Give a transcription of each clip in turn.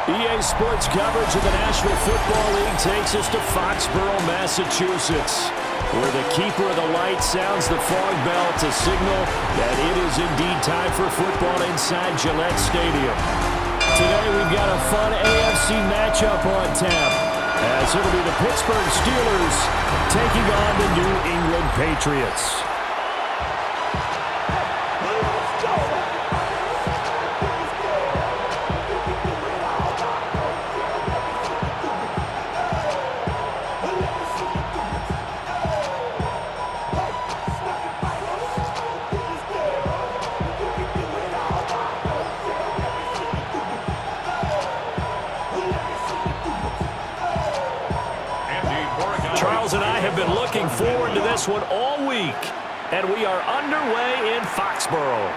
EA Sports coverage of the National Football League takes us to Foxborough, Massachusetts, where the keeper of the light sounds the fog bell to signal that it is indeed time for football inside Gillette Stadium. Today we've got a fun AFC matchup on tap, as it'll be the Pittsburgh Steelers taking on the New England Patriots. And I have been looking forward to this one all week, and we are underway in Foxborough.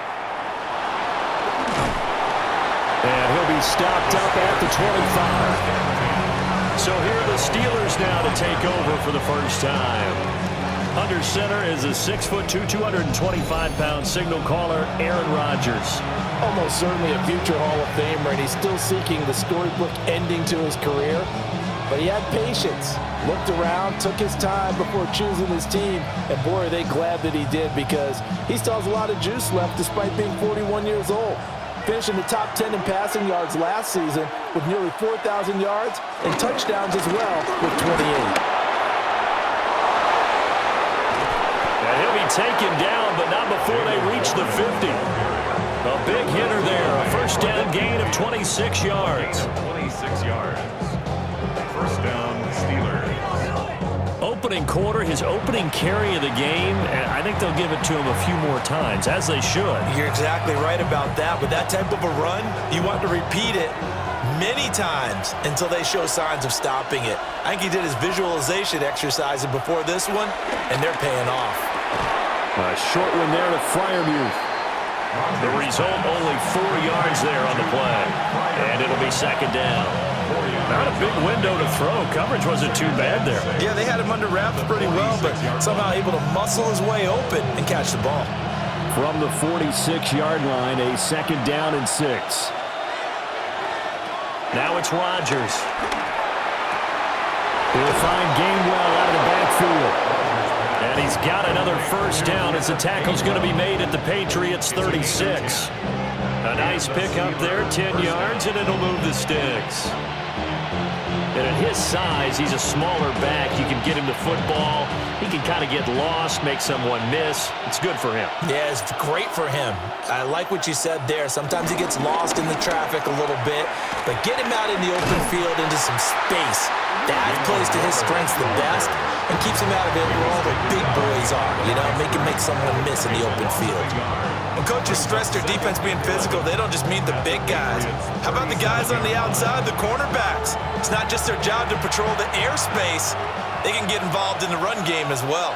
And he'll be stopped up at the 25. So here are the Steelers now to take over for the first time. Under center is a 6'2", 225-pound signal caller, Aaron Rodgers. Almost certainly a future Hall of Famer, and he's still seeking the storybook ending to his career. But he had patience, looked around, took his time before choosing his team, and boy, are they glad that he did, because he still has a lot of juice left despite being 41 years old. Finishing the top 10 in passing yards last season with nearly 4,000 yards and touchdowns as well with 28. And he'll be taken down, but not before they reach the 50. A big hitter there, a first down gain of 26 yards. 26 yards. First down, Steelers. Opening quarter, his opening carry of the game, and I think they'll give it to him a few more times, as they should. You're exactly right about that. With that type of a run, you want to repeat it many times until they show signs of stopping it. I think he did his visualization exercise before this one, and they're paying off. A short one there to Freiermuth. The result, only 4 yards there on the play, and it'll be second down. Not a big window to throw. Coverage wasn't too bad there. Yeah, they had him under wraps pretty well, but somehow able to muscle his way open and catch the ball. From the 46-yard line, a second down and 6. Now it's Rodgers. He'll find Gainwell out of the backfield. And he's got another first down as the tackle's going to be made at the Patriots' 36. A nice pickup there, 10 yards, and it'll move the sticks. And at his size, he's a smaller back. You can get him to football. He can kind of get lost, make someone miss. It's good for him. Yeah, it's great for him. I like what you said there. Sometimes he gets lost in the traffic a little bit, but get him out in the open field into some space. That plays to his strengths the best and keeps him out of it where all the big boys are, you know, make someone miss in the open field. When coaches stress their defense being physical, they don't just mean the big guys. How about the guys on the outside, the cornerbacks? It's not just their job to patrol the airspace. They can get involved in the run game as well.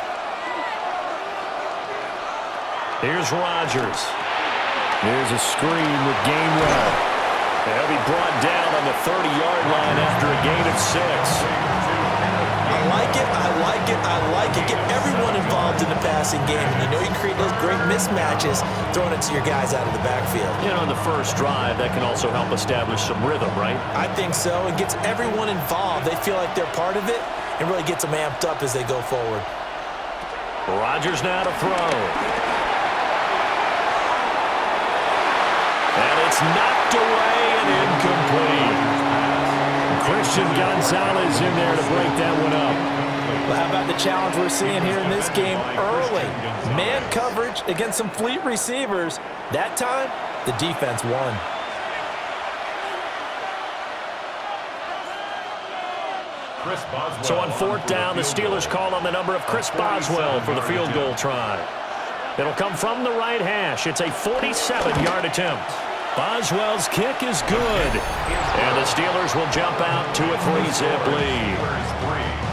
Here's Rodgers. Here's a screen with Gainwell. He'll be brought down on the 30-yard line after a gain of 6. I like it, I like it, I like it. Get everyone involved in the passing game. And you know you can create those great mismatches throwing it to your guys out of the backfield. You know, in the first drive, that can also help establish some rhythm, right? I think so. It gets everyone involved. They feel like they're part of it and really gets them amped up as they go forward. Rodgers now to throw. And it's knocked away and incomplete. Christian Gonzalez in there to break that one up. Well, how about the challenge we're seeing here in this game early? Man coverage against some fleet receivers. That time, the defense won. So on fourth down, the Steelers call on the number of Chris Boswell for the field goal try. It'll come from the right hash. It's a 47-yard attempt. Boswell's kick is good. And the Steelers will jump out to a 3-zip lead.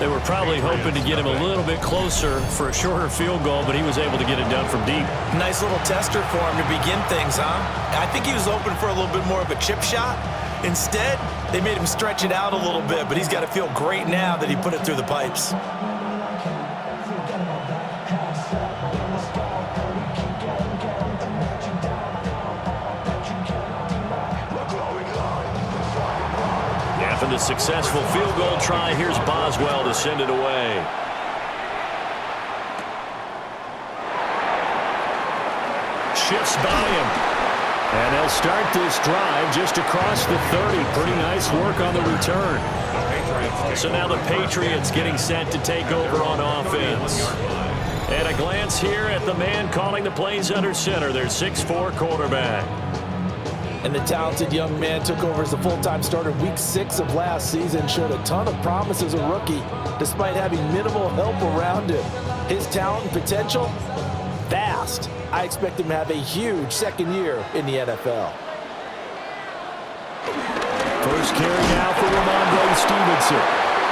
They were probably hoping to get him a little bit closer for a shorter field goal, but he was able to get it done from deep. Nice little tester for him to begin things, huh? I think he was open for a little bit more of a chip shot. Instead, they made him stretch it out a little bit, but he's got to feel great now that he put it through the pipes. After the successful field goal try, here's Boswell to send it away. Shifts by him. And they'll start this drive just across the 30. Pretty nice work on the return. So now the Patriots getting set to take over on offense. And a glance here at the man calling the plays under center, their 6'4" quarterback. And the talented young man took over as a full-time starter week 6 of last season, showed a ton of promise as a rookie, despite having minimal help around him. His talent and potential, vast. I expect him to have a huge second year in the NFL. First carry now for Ramondre Stevenson.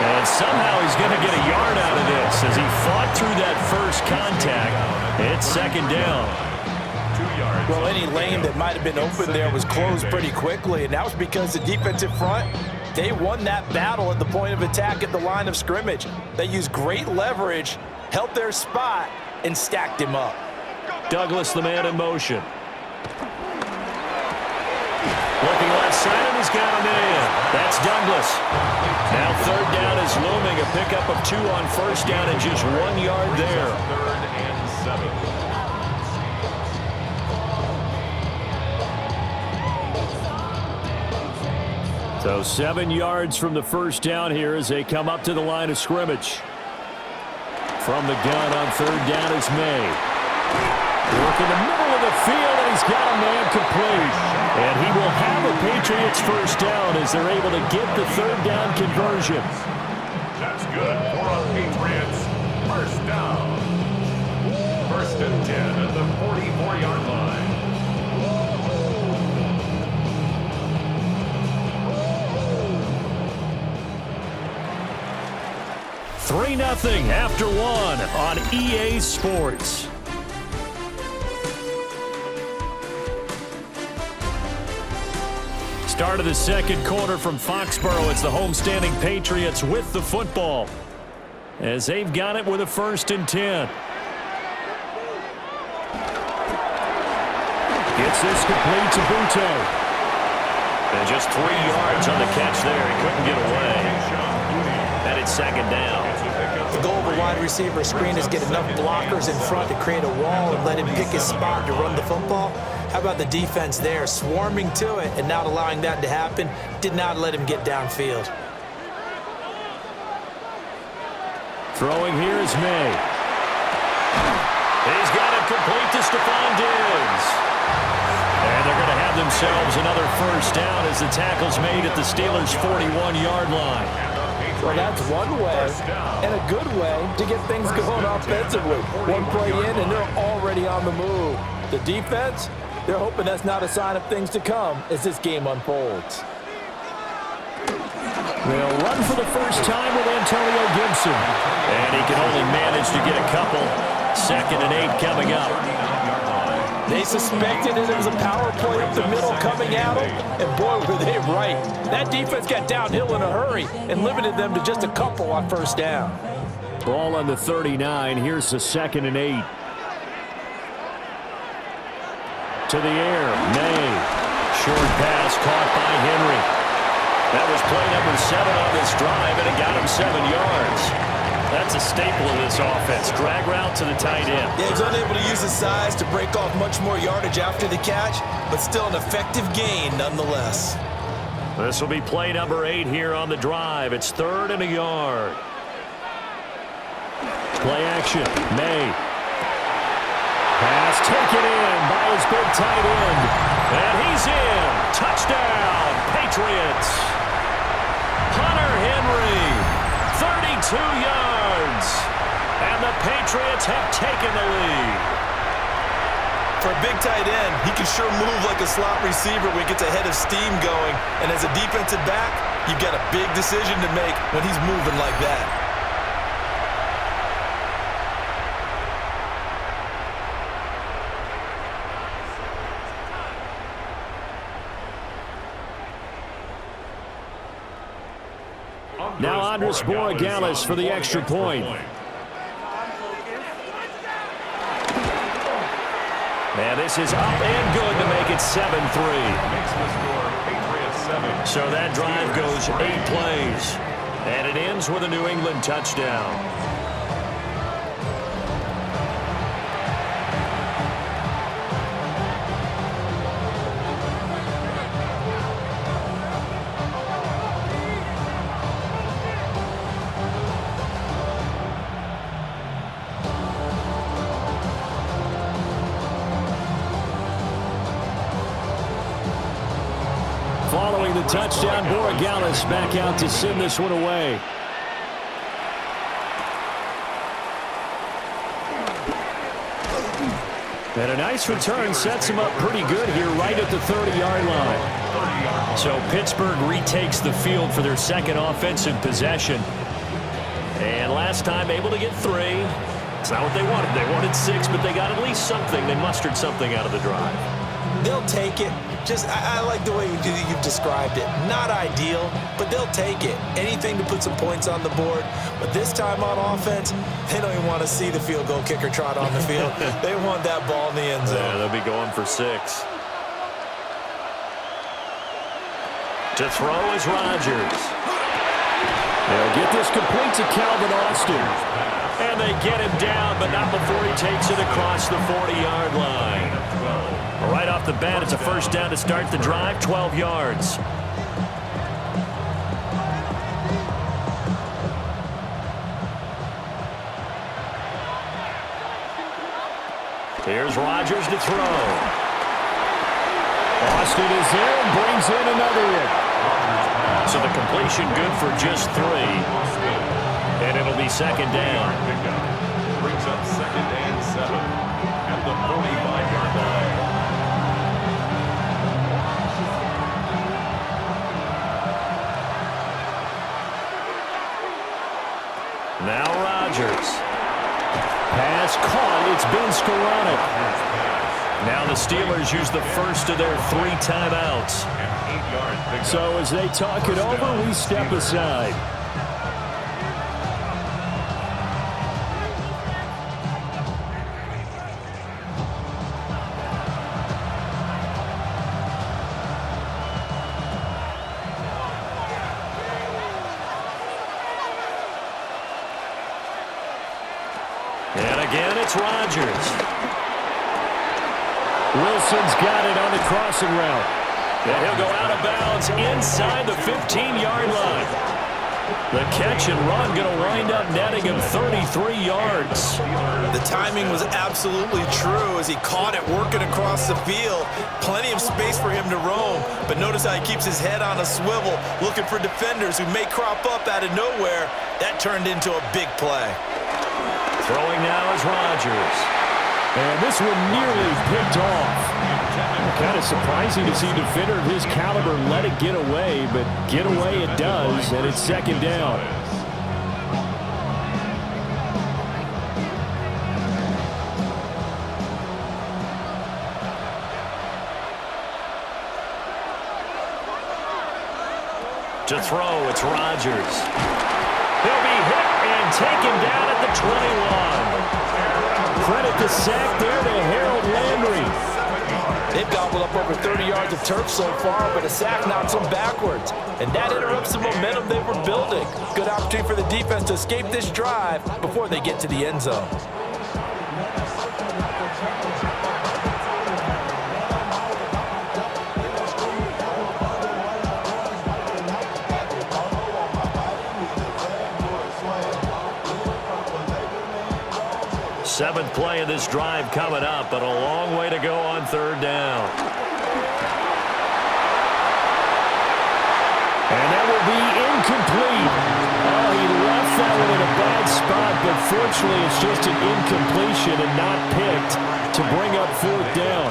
And somehow he's going to get a yard out of this as he fought through that first contact. It's second down. 2 yards. Well, any lane that might have been open there was closed pretty quickly, and that was because the defensive front, they won that battle at the point of attack at the line of scrimmage. They used great leverage, held their spot, and stacked him up. Douglas, the man in motion. Looking left side, and he's got him in. That's Douglas. Now third down is looming. A pickup of 2 on first down and just 1 yard there. 3rd and 7. So 7 yards from the first down here as they come up to the line of scrimmage. From the gun on third down is May. Work in the middle of the field, and he's got a man complete. And he will have a Patriots first down as they're able to get the third down conversion. That's good for a Patriots first down. 1st and 10 at the 44-yard line. Three 3-0 after 1 on EA Sports. Start of the second quarter from Foxborough. It's the homestanding Patriots with the football as they've got it with a 1st and 10. Gets this complete to Butte. And just 3 yards on the catch there. He couldn't get away. And it's second down. The goal of a wide receiver screen is get enough blockers in front to create a wall and let him pick his spot to run the football. How about the defense there, swarming to it and not allowing that to happen? Did not let him get downfield. Throwing here is May. He's got it complete to Stephon Diggs. And they're going to have themselves another first down as the tackle's made at the Steelers' 41-yard line. Well, that's one way, and a good way, to get things going offensively. One play in, and they're already on the move. The defense, they're hoping that's not a sign of things to come as this game unfolds. They'll run for the first time with Antonio Gibson. And he can only manage to get a couple. 2nd and 8 coming up. They suspected it was a power play up the middle coming at them, and boy, were they right. That defense got downhill in a hurry and limited them to just a couple on first down. Ball on the 39. Here's the 2nd and 8. To the air, May. Short pass caught by Henry. That was play number 7 on this drive, and it got him 7 yards. That's a staple of this offense. Drag route to the tight end. Yeah, he was unable to use his size to break off much more yardage after the catch, but still an effective gain nonetheless. This will be play number 8 here on the drive. It's 3rd and a yard. Play action. May. Pass taken in by his big tight end. And he's in. Touchdown, Patriots. Hunter Henry, 32 yards. And the Patriots have taken the lead. For a big tight end, he can sure move like a slot receiver when he gets a head of steam going. And as a defensive back, you've got a big decision to make when he's moving like that. Now Andres Borregales for the extra point. And this is up and good to make it 7-3. Makes the score Patriots So that drive goes 8 plays, and it ends with a New England touchdown. Following the touchdown, Borregales back out to send this one away. And a nice return sets him up pretty good here right at the 30-yard line. So Pittsburgh retakes the field for their second offensive possession. And last time able to get 3. It's not what they wanted. They wanted 6, but they got at least something. They mustered something out of the drive. They'll take it. I like the way you've described it. Not ideal, but they'll take it. Anything to put some points on the board. But this time on offense, they don't even want to see the field goal kicker trot on the field. They want that ball in the end zone. Yeah, they'll be going for 6. To throw is Rodgers. They'll get this complete to Calvin Austin. And they get him down, but not before he takes it across the 40-yard line. Right off the bat, it's a first down to start the drive, 12 yards. Here's Rodgers to throw. Austin is there and brings in another one. So the completion good for just 3. And it'll be second down. Brings up 2nd and 7 at the 45-yard line. Now Rodgers. Pass caught. It's been Skoranek. Now the Steelers use the first of their 3 timeouts. So as they talk it over, we step aside. And again, it's Rodgers. Wilson's got it on the crossing route. And he'll go out of bounds inside the 15-yard line. The catch and run going to wind up netting him 33 yards. The timing was absolutely true as he caught it working across the field. Plenty of space for him to roam. But notice how he keeps his head on a swivel, looking for defenders who may crop up out of nowhere. That turned into a big play. Throwing now is Rodgers. And this one nearly picked off. Kind of surprising to see a defender of his caliber let it get away, but get away it does, and it's second down. To throw, it's Rodgers. He'll be hit and taken down at the 21. Credit the sack there to Harold Landry. They've gobbled up over 30 yards of turf so far, but a sack knocks them backwards. And that interrupts the momentum they were building. Good opportunity for the defense to escape this drive before they get to the end zone. Seventh play of this drive coming up, but a long way to go on third down. And that will be incomplete. Oh, he left that one in a bad spot, but fortunately it's just an incompletion and not picked to bring up fourth down.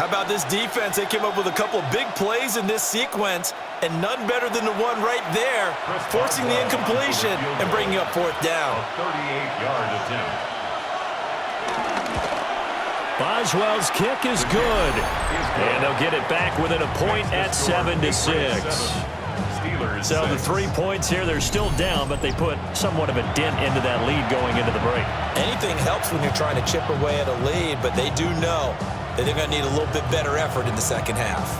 How about this defense? They came up with a couple of big plays in this sequence, and none better than the one right there, forcing the incompletion and bringing up fourth down. 38-yard attempt. Boswell's kick is good. And they'll get it back within a point at 7-6. So the 3 points here, they're still down, but they put somewhat of a dent into that lead going into the break. Anything helps when you're trying to chip away at a lead, but they do know that they're going to need a little bit better effort in the second half.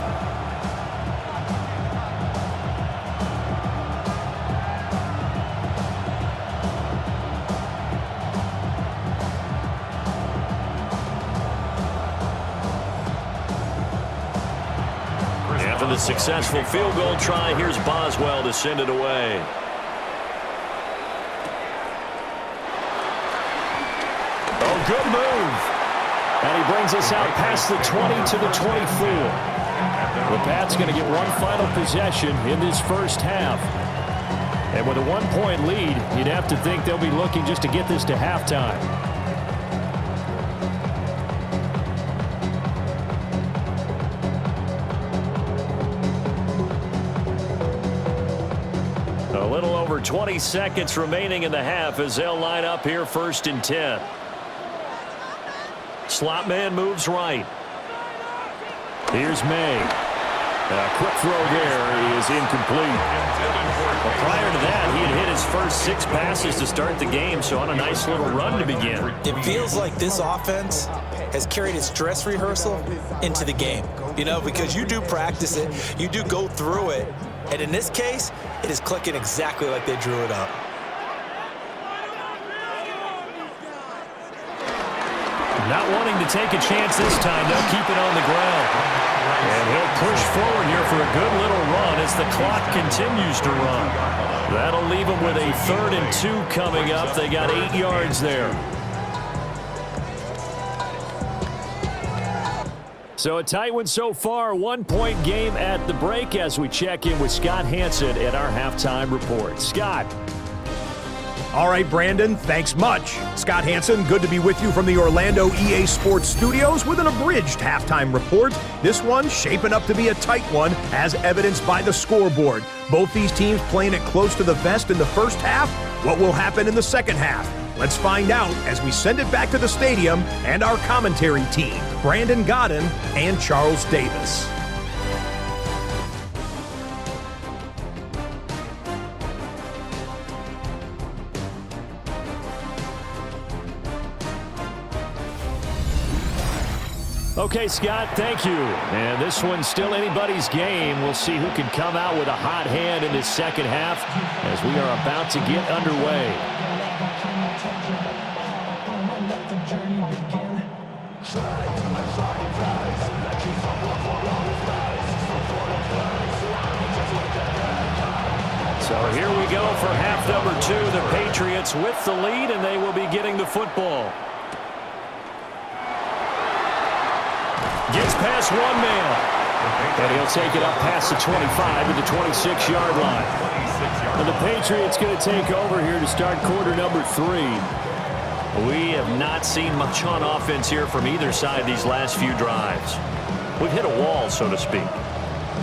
with a successful field goal try. Here's Boswell to send it away. Oh, good move. And he brings us out past the 20 to the 24. The Pats going to get one final possession in this first half. And with a one-point lead, you'd have to think they'll be looking just to get this to halftime. A little over 20 seconds remaining in the half as they'll line up here 1st and 10. Slot man moves right. Here's May. A quick throw there is incomplete. But prior to that, he had hit his first 6 passes to start the game, so on a nice little run to begin. It feels like this offense has carried its dress rehearsal into the game. You know, because you do practice it, you do go through it, and in this case, it is clicking exactly like they drew it up. Not wanting to take a chance this time, they'll keep it on the ground. And he'll push forward here for a good little run as the clock continues to run. That'll leave him with a 3rd and 2 coming up. They got 8 yards there. So a tight one so far. 1-point game at the break as we check in with Scott Hansen at our halftime report. Scott. All right, Brandon, thanks much. Scott Hansen, good to be with you from the Orlando EA Sports Studios with an abridged halftime report. This one shaping up to be a tight one, as evidenced by the scoreboard. Both these teams playing it close to the vest in the first half. What will happen in the second half? Let's find out as we send it back to the stadium and our commentary team, Brandon Godden and Charles Davis. Okay, Scott, thank you. And this one's still anybody's game. We'll see who can come out with a hot hand in this second half as we are about to get underway. So here we go for half number 2. The Patriots with the lead, and they will be getting the football. Gets past one man. And he'll take it up past the 25 to the 26-yard line. And the Patriots going to take over here to start quarter number 3. We have not seen much on offense here from either side these last few drives. We've hit a wall, so to speak.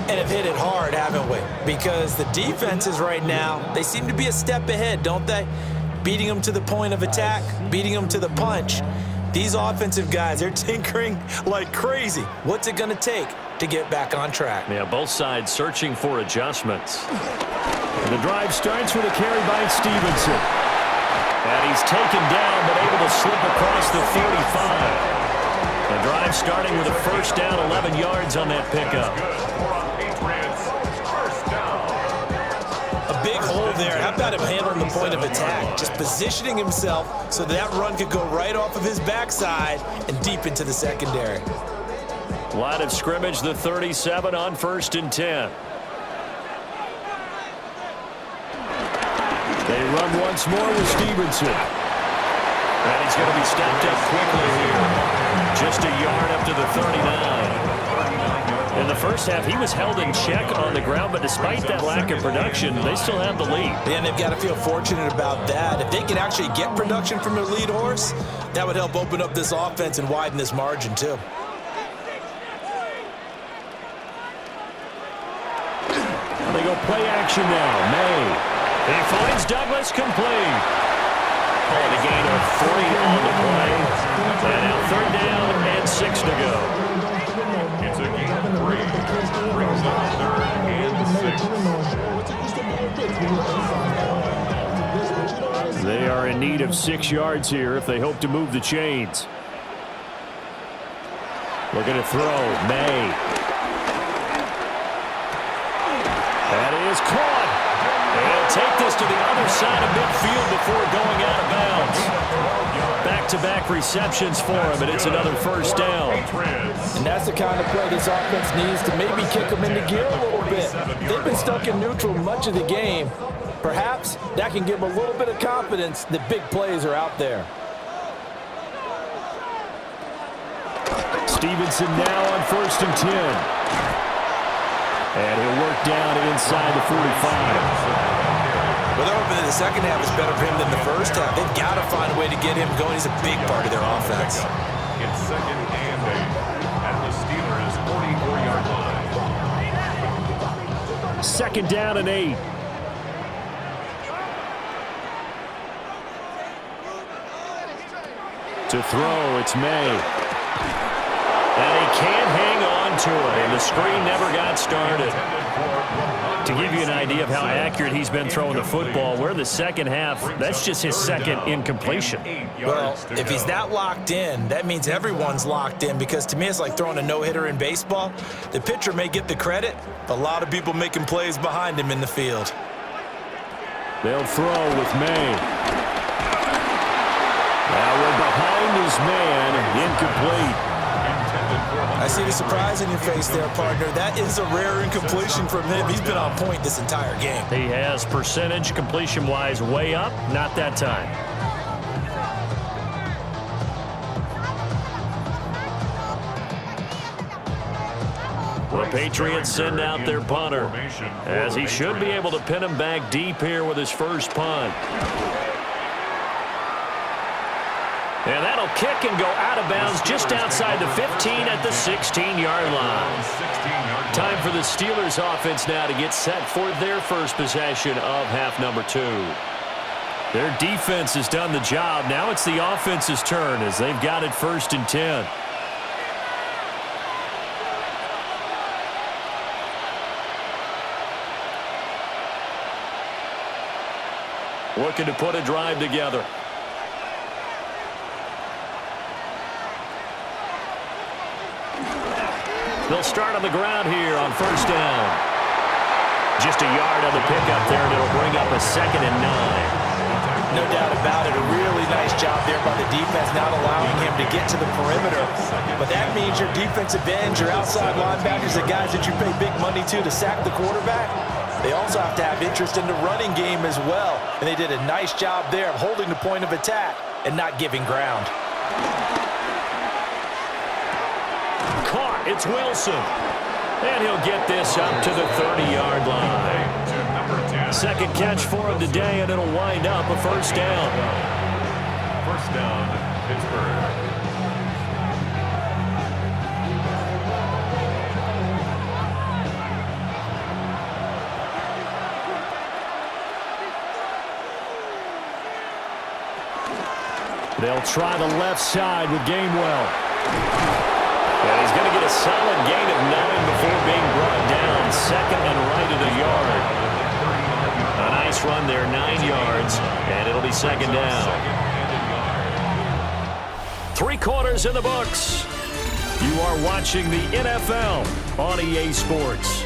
And have hit it hard, haven't we? Because the defenses right now, they seem to be a step ahead, don't they? Beating them to the point of attack, beating them to the punch. These offensive guys, they're tinkering like crazy. What's it going to take to get back on track? Yeah, both sides searching for adjustments. And the drive starts with a carry by Stevenson. And he's taken down, but able to slip across the 35. The drive starting with a first down, 11 yards on that pickup. A big hole there. How about him handling the point of attack? Just positioning himself so that run could go right off of his backside and deep into the secondary. Line of scrimmage, the 37 on 1st and 10. They run once more with Stevenson. And he's going to be stepped up quickly here. Just a yard up to the 39. In the first half, he was held in check on the ground, but despite that lack of production, they still have the lead. And they've got to feel fortunate about that. If they can actually get production from their lead horse, that would help open up this offense and widen this margin, too. They go play action now. May. He finds Douglas complete. And a gain of 3 on the play. And now 3rd down and 6 to go. It's a gain of 3. Brings up 3rd and 6. They are in need of 6 yards here if they hope to move the chains. Looking to throw. May. That is caught. He'll take this to the other side of midfield before going out of bounds. Back-to-back receptions for him, and it's another first down. And that's the kind of play this offense needs to maybe kick them into gear a little bit. They've been stuck in neutral much of the game. Perhaps that can give them a little bit of confidence that big plays are out there. Stevenson now on 1st and 10. And he'll work down inside the 45. Well, they're hoping that the second half is better for him than the first half. They've got to find a way to get him going. He's a big part of their offense. It's 2nd and 8 at the Steelers' 44-yard line. 2nd down and 8. To throw, it's May. And he can't hang on to it, and the screen never got started. To give you an idea of how accurate he's been throwing the football, we're in the second half. That's just his second incompletion. Well, if he's that locked in, that means everyone's locked in, because to me it's like throwing a no-hitter in baseball. The pitcher may get the credit, but a lot of people making plays behind him in the field. They'll throw with May. Now we're behind his man, incomplete. I see the surprise in your face there, partner. That is a rare incompletion from him. He's been on point this entire game. He has percentage completion-wise way up, not that time. The Patriots send out their punter, as he should be able to pin him back deep here with his first punt. And that'll kick and go out of bounds just outside the 15 at the 16-yard line. Time for the Steelers offense now to get set for their first possession of half number 2. Their defense has done the job. Now it's the offense's turn as they've got it 1st and 10. Looking to put a drive together. They'll start on the ground here on 1st down. Just a yard on the pickup there, and it'll bring up a 2nd and 9. No doubt about it. A really nice job there by the defense, not allowing him to get to the perimeter. But that means your defensive ends, your outside linebackers, the guys that you pay big money to sack the quarterback, they also have to have interest in the running game as well. And they did a nice job there of holding the point of attack and not giving ground. Caught, it's Wilson. And he'll get this up to the 30-yard line. 2nd catch for him today, and it'll wind up a 1st down. 1st down, Pittsburgh. They'll try the left side with Gainwell. And he's going to get a solid gain of 9 before being brought down. 2nd and right at a yard. A nice run there, 9 yards, and it'll be 2nd down. 3 quarters in the books. You are watching the NFL on EA Sports.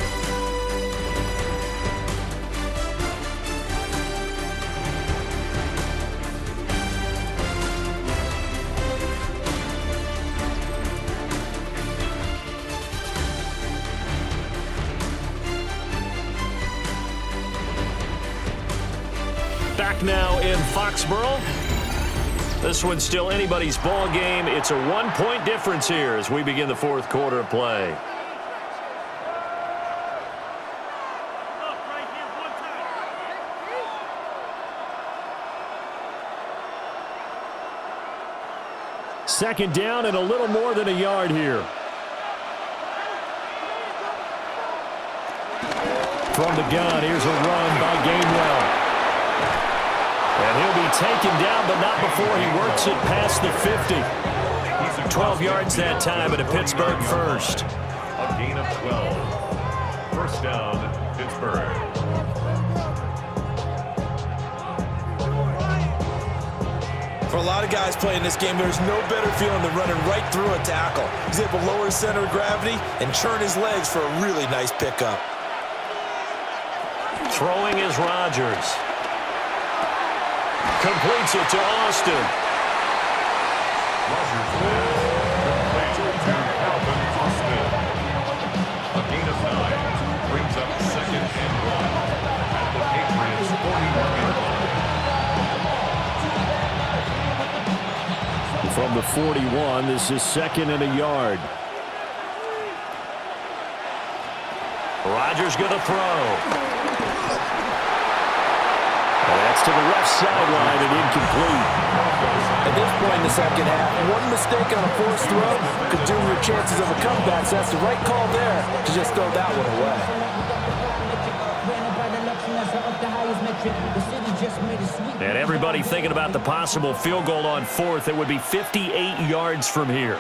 Back now in Foxborough. This one's still anybody's ball game. It's a 1-point difference here as we begin the 4th quarter of play. Second down and a little more than a yard here. From the gun, here's a run by Gainwell. And he'll be taken down, but not before he works it past the 50. 12 yards that time, and a Pittsburgh first. A gain of 12. 1st down, Pittsburgh. For a lot of guys playing this game, there's no better feeling than running right through a tackle. He's able to lower his center of gravity and churn his legs for a really nice pickup. Throwing is Rodgers. Completes it to Austin. Rodgers pass complete to Calvin Austin. A gain of 9 brings up 2nd and 1 at the Patriots' 40-yard line. From the 41, this is 2nd and a yard. Rodgers going to throw. That's to the left sideline and incomplete. At this point in the second half, one mistake on a forced throw could doom your chances of a comeback. So that's the right call there to just throw that one away. And everybody thinking about the possible field goal on 4th. It would be 58 yards from here.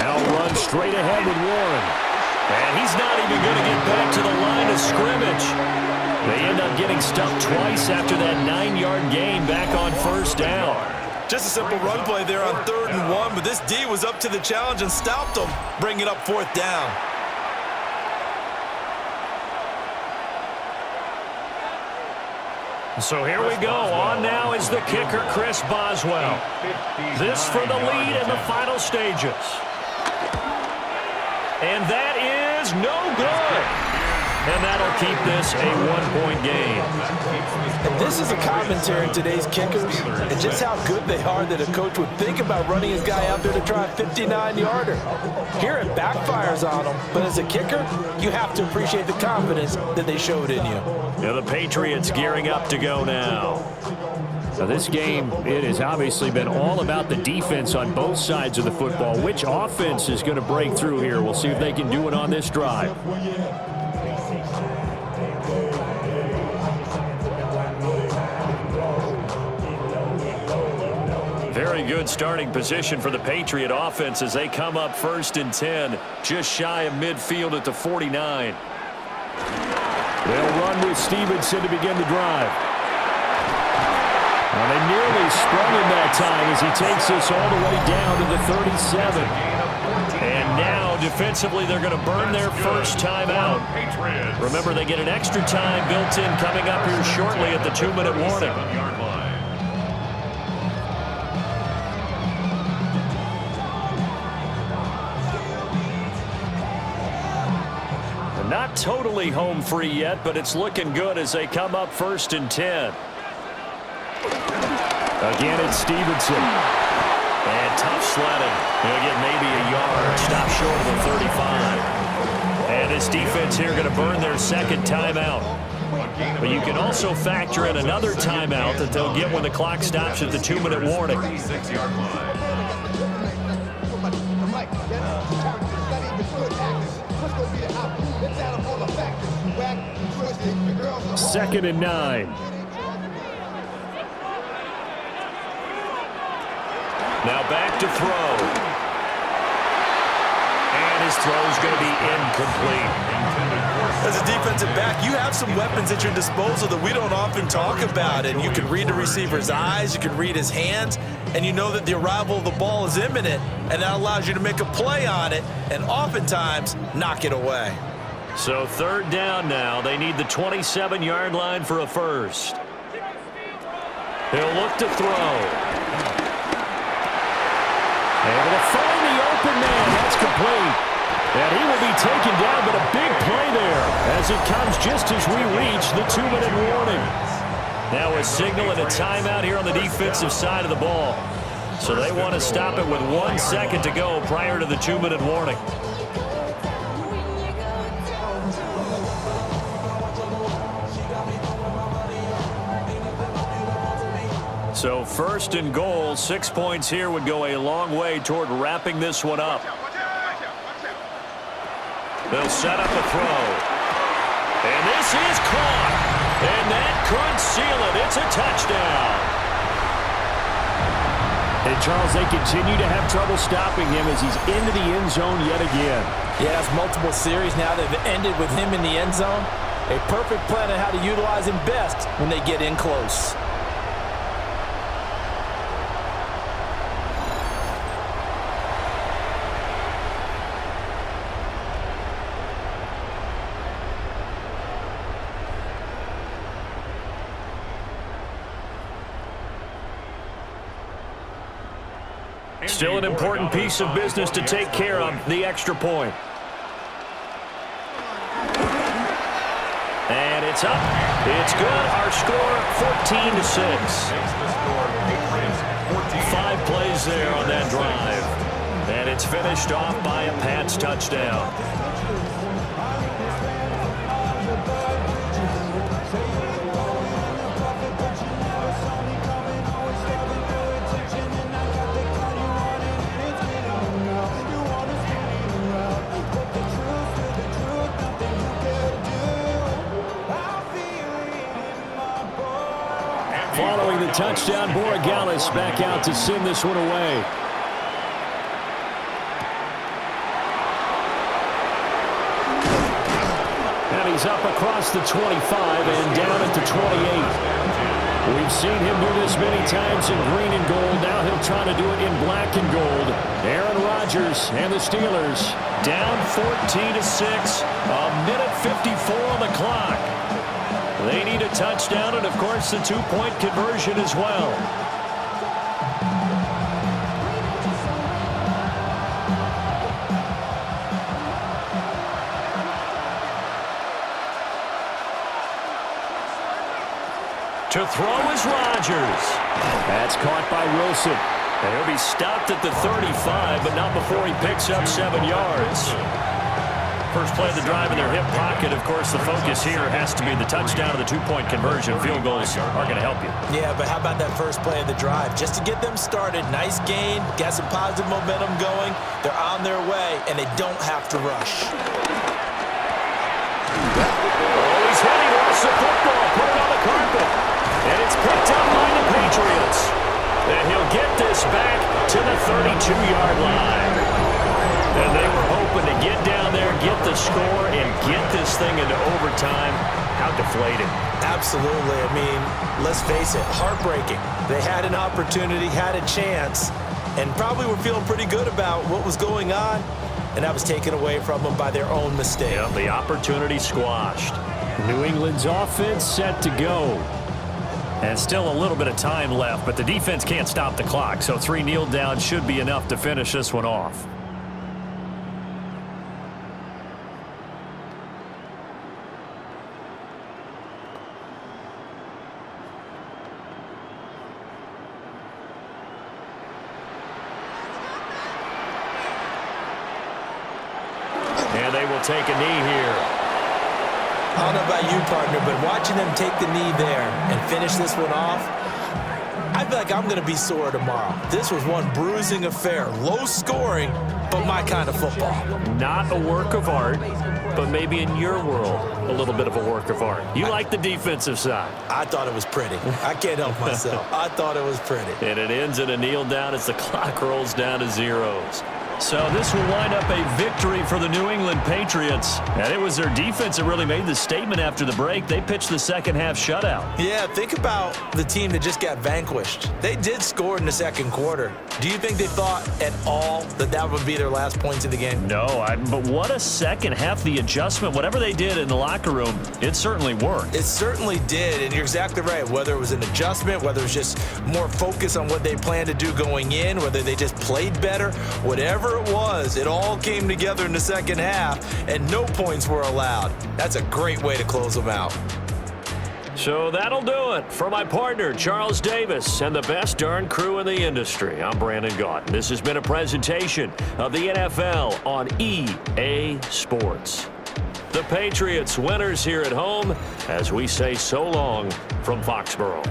Now run straight ahead with Warren. And he's not even going to get back to the line of scrimmage. They end up getting stuffed twice after that 9-yard gain back on 1st down. Just a simple run play there on 3rd and 1, but this D was up to the challenge and stopped them, bringing up 4th down. So here we go. On now is the kicker, Chris Boswell. This for the lead in the final stages. And that is no good. And that'll keep this a 1-point game. And this is a commentary in today's kickers and just how good they are that a coach would think about running his guy out there to try a 59-yarder. Here it backfires on them, but as a kicker, you have to appreciate the confidence that they showed in you. Yeah, the Patriots gearing up to go now. Now this game, it has obviously been all about the defense on both sides of the football. Which offense is going to break through here? We'll see if they can do it on this drive. Very good starting position for the Patriot offense as they come up 1st and 10, just shy of midfield at the 49. They'll run with Stevenson to begin the drive. Well, they nearly sprung him that time as he takes this all the way down to the 37. And now, defensively, they're going to burn their first time out. Remember, they get an extra time built in coming up here shortly at the 2-minute warning. Not totally home free yet, but it's looking good as they come up 1st and 10. Again, it's Stevenson. And tough sledding. He'll get maybe a yard. Stop short of the 35. And this defense here going to burn their 2nd timeout. But you can also factor in another timeout that they'll get when the clock stops at the 2-minute warning. Second and 9. Now back to throw. And his throw is going to be incomplete. As a defensive back, you have some weapons at your disposal that we don't often talk about. And you can read the receiver's eyes, you can read his hands, and you know that the arrival of the ball is imminent, and that allows you to make a play on it and oftentimes knock it away. So 3rd down now. They need the 27-yard line for a first. He'll look to throw. Able to find the open man. That's complete. And he will be taken down, but a big play there as it comes just as we reach the 2-minute warning. Now a signal and a timeout here on the defensive side of the ball. So they want to stop it with 1 second to go prior to the 2-minute warning. So 1st and goal, 6 points here would go a long way toward wrapping this one up. They'll set up a throw. And this is caught. And that could seal it. It's a touchdown. And Charles, they continue to have trouble stopping him as he's into the end zone yet again. Yeah, it's multiple series now that have ended with him in the end zone. A perfect plan on how to utilize him best when they get in close. Still an important piece of business to take care of, the extra point. And it's up. It's good. Our score, 14-6. 5 plays there on that drive. And it's finished off by a Pats touchdown. Following the touchdown, Borregales back out to send this one away. And he's up across the 25 and down at the 28. We've seen him do this many times in green and gold. Now he'll try to do it in black and gold. Aaron Rodgers and the Steelers down 14-6. A minute 54 on the clock. They need a touchdown and, of course, the 2-point conversion as well. To throw is Rodgers. That's caught by Wilson. And he'll be stopped at the 35, but not before he picks up 7 yards. First play of the drive in their hip pocket. Of course, the focus here has to be the touchdown of the 2-point conversion. Field goals are going to help you. Yeah, but how about that first play of the drive? Just to get them started, nice gain, got some positive momentum going. They're on their way, and they don't have to rush. Oh, he's hit. He lost the football. Put it on the carpet. And it's picked up by the Patriots. And he'll get this back to the 32-yard line. And they were hoping to get down there, get the score, and get this thing into overtime. How deflating. Absolutely. I mean, let's face it, heartbreaking. They had an opportunity, had a chance, and probably were feeling pretty good about what was going on, and that was taken away from them by their own mistake. Yeah, the opportunity squashed. New England's offense set to go. And still a little bit of time left, but the defense can't stop the clock, so 3 kneel downs should be enough to finish this one off. And they will take a knee here. I don't know about you, partner, but watching them take the knee there and finish this one off, I feel like I'm going to be sore tomorrow. This was one bruising affair. Low scoring, but my kind of football. Not a work of art, but maybe in your world, a little bit of a work of art. You like the defensive side. I thought it was pretty. I can't help myself. I thought it was pretty. And it ends in a kneel down as the clock rolls down to zeros. So this will wind up a victory for the New England Patriots. And it was their defense that really made the statement after the break. They pitched the second-half shutout. Yeah, think about the team that just got vanquished. They did score in the second quarter. Do you think they thought at all that that would be their last points of the game? No, but what a second half. The adjustment, whatever they did in the locker room, it certainly worked. It certainly did, and you're exactly right. Whether it was an adjustment, whether it was just more focus on what they planned to do going in, whether they just played better, whatever it was, it all came together in the second half, and no points were allowed. That's a great way to close them out. So that'll do it. For my partner, Charles Davis, and the best darn crew in the industry, I'm Brandon Gaudin. This has been a presentation of the NFL on EA Sports. The Patriots winners here at home as we say so long from Foxborough.